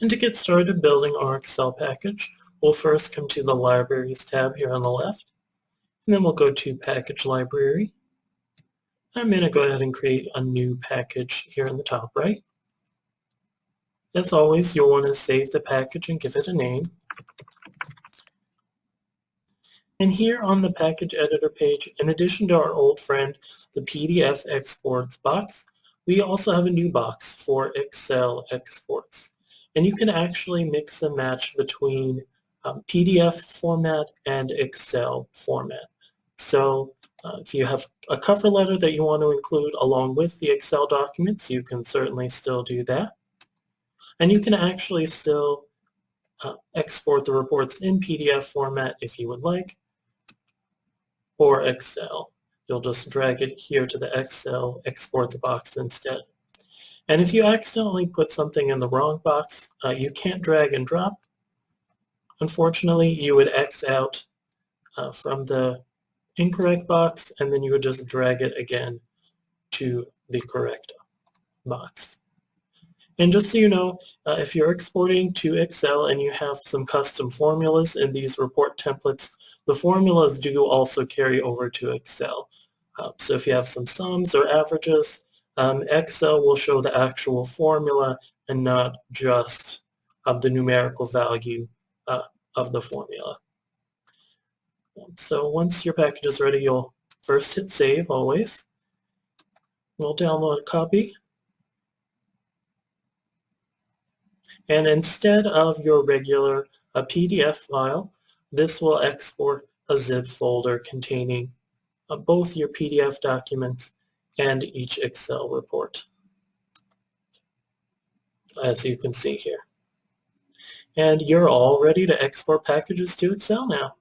And to get started building our Excel package, we'll first come to the Libraries tab here on the left, and then we'll go to Package Library. I'm going to go ahead and create a new package here in the top right. As always, you'll want to save the package and give it a name. And here on the package editor page, in addition to our old friend, the PDF exports box, we also have a new box for Excel exports. And you can actually mix and match between PDF format and Excel format. So if you have a cover letter that you want to include along with the Excel documents, you can certainly still do that. And you can actually still export the reports in PDF format if you would like, or Excel. You'll just drag it here to the Excel exports box instead. And if you accidentally put something in the wrong box, you can't drag and drop. Unfortunately, you would X out from the incorrect box, and then you would just drag it again to the correct box. And just so you know, if you're exporting to Excel and you have some custom formulas in these report templates, the formulas do also carry over to Excel. So if you have some sums or averages, Excel will show the actual formula and not just the numerical value of the formula. So once your package is ready, you'll first hit save always. We'll download a copy. And instead of your regular PDF file, this will export a zip folder containing both your PDF documents and each Excel report, as you can see here. And you're all ready to export packages to Excel now.